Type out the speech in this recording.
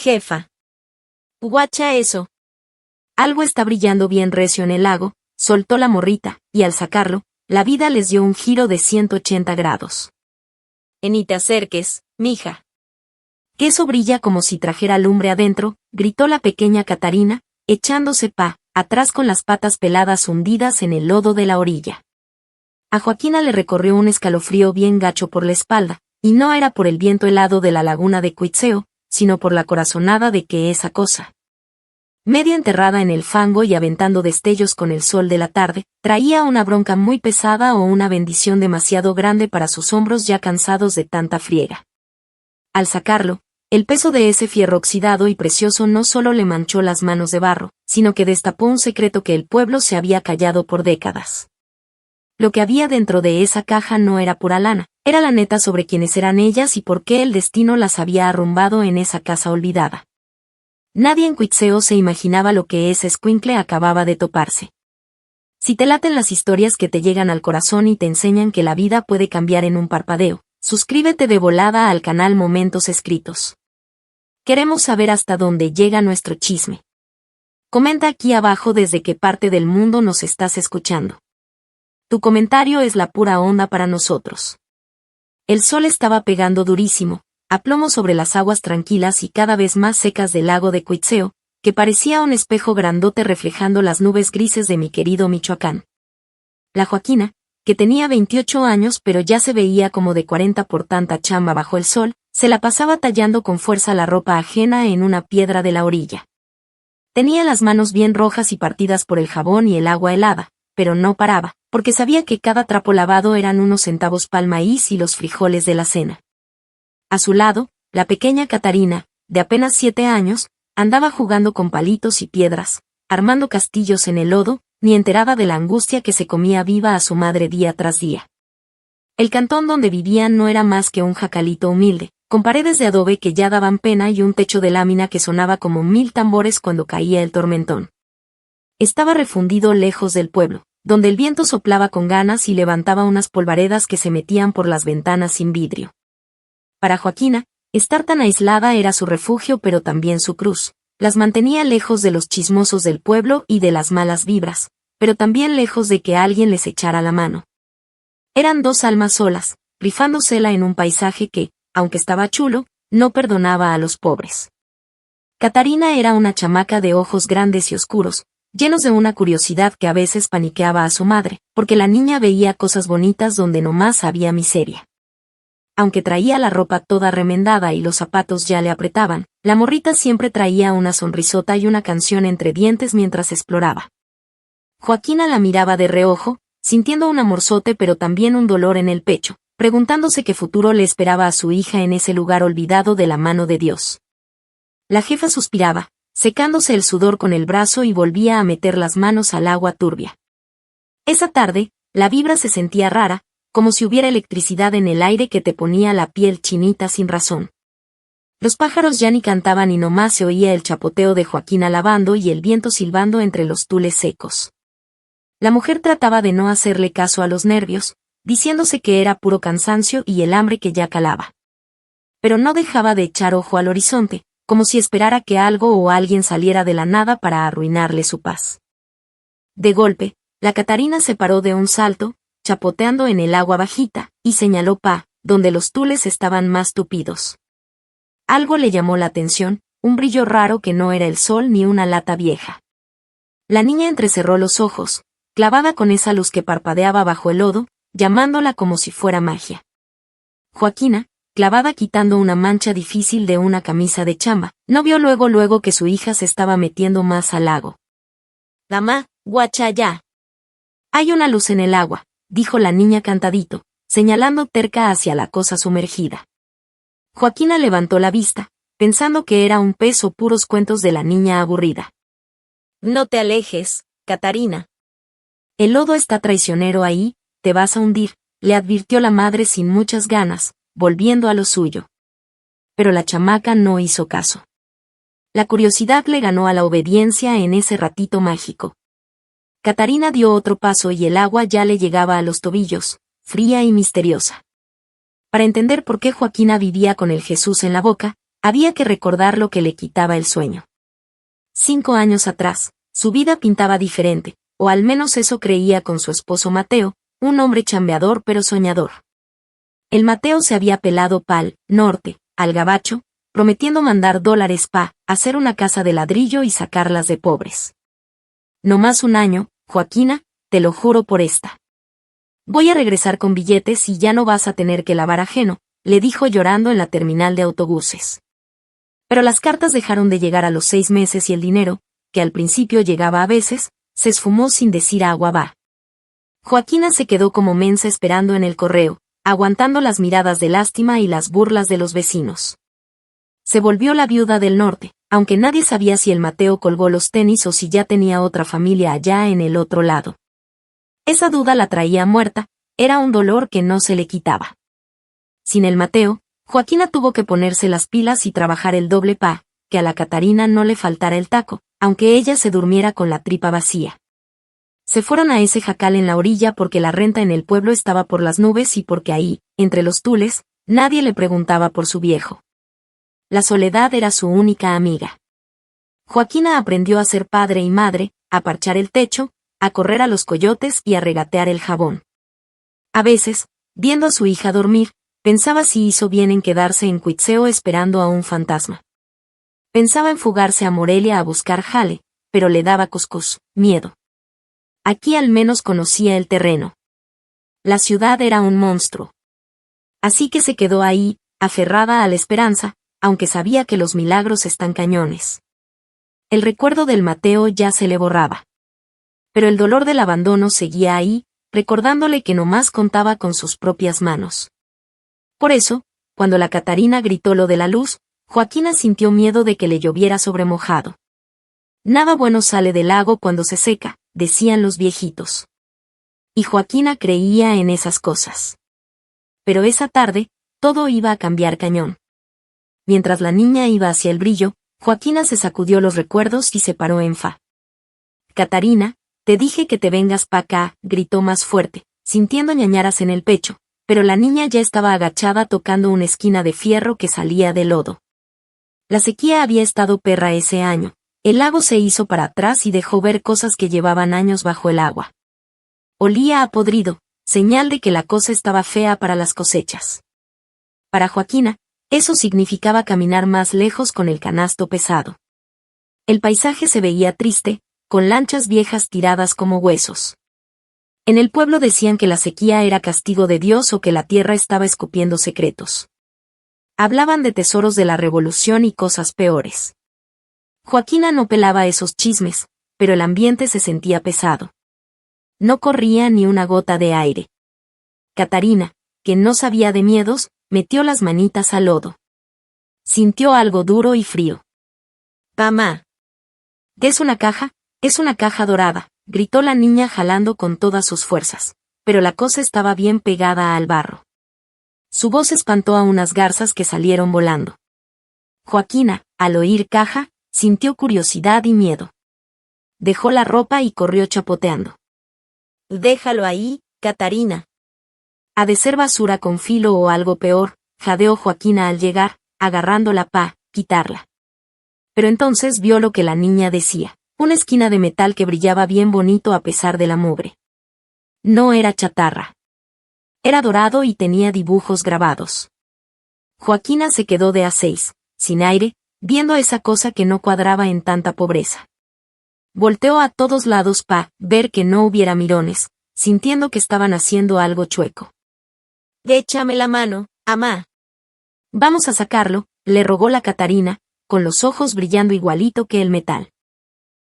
Jefa. Guacha eso. Algo está brillando bien recio en el lago, soltó la morrita, y al sacarlo, la vida les dio un giro de 180 grados. Ni te acerques, mija. Que eso brilla como si trajera lumbre adentro, gritó la pequeña Catarina, echándose atrás con las patas peladas hundidas en el lodo de la orilla. A Joaquina le recorrió un escalofrío bien gacho por la espalda, y no era por el viento helado de la laguna de Cuitzeo, sino por la corazonada de que esa cosa, media enterrada en el fango y aventando destellos con el sol de la tarde, traía una bronca muy pesada o una bendición demasiado grande para sus hombros ya cansados de tanta friega. Al sacarlo, el peso de ese fierro oxidado y precioso no solo le manchó las manos de barro, sino que destapó un secreto que el pueblo se había callado por décadas. Lo que había dentro de esa caja no era pura lana, era la neta sobre quiénes eran ellas y por qué el destino las había arrumbado en esa casa olvidada. Nadie en Cuitzeo se imaginaba lo que ese escuincle acababa de toparse. Si te laten las historias que te llegan al corazón y te enseñan que la vida puede cambiar en un parpadeo, suscríbete de volada al canal Momentos Escritos. Queremos saber hasta dónde llega nuestro chisme. Comenta aquí abajo desde qué parte del mundo nos estás escuchando. Tu comentario es la pura onda para nosotros. El sol estaba pegando durísimo, a plomo sobre las aguas tranquilas y cada vez más secas del lago de Cuitzeo, que parecía un espejo grandote reflejando las nubes grises de mi querido Michoacán. La Joaquina, que tenía 28 años pero ya se veía como de 40 por tanta chamba bajo el sol, se la pasaba tallando con fuerza la ropa ajena en una piedra de la orilla. Tenía las manos bien rojas y partidas por el jabón y el agua helada, pero no paraba, porque sabía que cada trapo lavado eran unos centavos pa'l maíz y los frijoles de la cena. A su lado, la pequeña Catarina, de apenas 7 años, andaba jugando con palitos y piedras, armando castillos en el lodo, ni enterada de la angustia que se comía viva a su madre día tras día. El cantón donde vivían no era más que un jacalito humilde, con paredes de adobe que ya daban pena y un techo de lámina que sonaba como 1000 tambores cuando caía el tormentón. Estaba refundido lejos del pueblo, donde el viento soplaba con ganas y levantaba unas polvaredas que se metían por las ventanas sin vidrio. Para Joaquina, estar tan aislada era su refugio pero también su cruz. Las mantenía lejos de los chismosos del pueblo y de las malas vibras, pero también lejos de que alguien les echara la mano. Eran dos almas solas, rifándosela en un paisaje que, aunque estaba chulo, no perdonaba a los pobres. Catarina era una chamaca de ojos grandes y oscuros, llenos de una curiosidad que a veces paniqueaba a su madre, porque la niña veía cosas bonitas donde nomás había miseria. Aunque traía la ropa toda remendada y los zapatos ya le apretaban, la morrita siempre traía una sonrisota y una canción entre dientes mientras exploraba. Joaquina la miraba de reojo, sintiendo un amorzote pero también un dolor en el pecho, preguntándose qué futuro le esperaba a su hija en ese lugar olvidado de la mano de Dios. La jefa suspiraba, secándose el sudor con el brazo y volvía a meter las manos al agua turbia. Esa tarde, la vibra se sentía rara, como si hubiera electricidad en el aire que te ponía la piel chinita sin razón. Los pájaros ya ni cantaban y nomás se oía el chapoteo de Joaquina lavando y el viento silbando entre los tules secos. La mujer trataba de no hacerle caso a los nervios, diciéndose que era puro cansancio y el hambre que ya calaba. Pero no dejaba de echar ojo al horizonte, como si esperara que algo o alguien saliera de la nada para arruinarle su paz. De golpe, la Catarina se paró de un salto, chapoteando en el agua bajita, y señaló donde los tules estaban más tupidos. Algo le llamó la atención, un brillo raro que no era el sol ni una lata vieja. La niña entrecerró los ojos, clavada con esa luz que parpadeaba bajo el lodo, llamándola como si fuera magia. Joaquina, clavada quitando una mancha difícil de una camisa de chamba, no vio luego que su hija se estaba metiendo más al lago. «Dama, guacha ya. Hay una luz en el agua», dijo la niña cantadito, señalando terca hacia la cosa sumergida. Joaquina levantó la vista, pensando que era un pez o puros cuentos de la niña aburrida. «No te alejes, Catarina. El lodo está traicionero ahí, te vas a hundir», le advirtió la madre sin muchas ganas, volviendo a lo suyo. Pero la chamaca no hizo caso. La curiosidad le ganó a la obediencia en ese ratito mágico. Catarina dio otro paso y el agua ya le llegaba a los tobillos, fría y misteriosa. Para entender por qué Joaquina vivía con el Jesús en la boca, Había que recordar lo que le quitaba el sueño. 5 años atrás, su vida pintaba diferente, o al menos eso creía con su esposo Mateo, un hombre chambeador pero soñador. El Mateo se había pelado pa'l norte, al gabacho, prometiendo mandar dólares hacer una casa de ladrillo y sacarlas de pobres. No más un año, Joaquina, te lo juro por esta. Voy a regresar con billetes y ya no vas a tener que lavar ajeno, le dijo llorando en la terminal de autobuses. Pero las cartas dejaron de llegar a los 6 meses y el dinero, que al principio llegaba a veces, se esfumó sin decir agua va. Joaquina se quedó como mensa esperando en el correo, aguantando las miradas de lástima y las burlas de los vecinos. Se volvió la viuda del norte, aunque nadie sabía si el Mateo colgó los tenis o si ya tenía otra familia allá en el otro lado. Esa duda la traía muerta, era un dolor que no se le quitaba. Sin el Mateo, Joaquina tuvo que ponerse las pilas y trabajar el doble que a la Catarina no le faltara el taco, aunque ella se durmiera con la tripa vacía. Se fueron a ese jacal en la orilla porque la renta en el pueblo estaba por las nubes y porque ahí, entre los tules, nadie le preguntaba por su viejo. La soledad era su única amiga. Joaquina aprendió a ser padre y madre, a parchar el techo, a correr a los coyotes y a regatear el jabón. A veces, viendo a su hija dormir, pensaba si hizo bien en quedarse en Cuitzeo esperando a un fantasma. Pensaba en fugarse a Morelia a buscar jale, pero le daba cuscús, miedo. Aquí al menos conocía el terreno. La ciudad era un monstruo. Así que se quedó ahí, aferrada a la esperanza, aunque sabía que los milagros están cañones. El recuerdo del Mateo ya se le borraba. Pero el dolor del abandono seguía ahí, recordándole que nomás contaba con sus propias manos. Por eso, cuando la Catarina gritó lo de la luz, Joaquina sintió miedo de que le lloviera sobre mojado. Nada bueno sale del lago cuando se seca, decían los viejitos. Y Joaquina creía en esas cosas. Pero esa tarde, todo iba a cambiar cañón. Mientras la niña iba hacia el brillo, Joaquina se sacudió los recuerdos y se paró en fa. Catarina, te dije que te vengas pa' acá, gritó más fuerte, sintiendo ñañaras en el pecho, pero la niña ya estaba agachada tocando una esquina de fierro que salía del lodo. La sequía había estado perra ese año, el lago se hizo para atrás y dejó ver cosas que llevaban años bajo el agua. Olía a podrido, señal de que la cosa estaba fea para las cosechas. Para Joaquina, eso significaba caminar más lejos con el canasto pesado. El paisaje se veía triste, con lanchas viejas tiradas como huesos. En el pueblo decían que la sequía era castigo de Dios o que la tierra estaba escupiendo secretos. Hablaban de tesoros de la revolución y cosas peores. Joaquina no pelaba esos chismes, pero el ambiente se sentía pesado. No corría ni una gota de aire. Catarina, que no sabía de miedos, metió las manitas al lodo. Sintió algo duro y frío. «Mamá. ¿Qué es una caja? Es una caja dorada», gritó la niña jalando con todas sus fuerzas, pero la cosa estaba bien pegada al barro. Su voz espantó a unas garzas que salieron volando. Joaquina, al oír caja, sintió curiosidad y miedo. Dejó la ropa y corrió chapoteando. «Déjalo ahí, Catarina». «Ha de ser basura con filo o algo peor», jadeó Joaquina al llegar, agarrándola quitarla. Pero entonces vio lo que la niña decía, una esquina de metal que brillaba bien bonito a pesar de la mugre. No era chatarra. Era dorado y tenía dibujos grabados. Joaquina se quedó de a 6, sin aire, viendo esa cosa que no cuadraba en tanta pobreza. Volteó a todos lados ver que no hubiera mirones, sintiendo que estaban haciendo algo chueco. «Échame la mano, amá». «Vamos a sacarlo», le rogó la Catarina, con los ojos brillando igualito que el metal.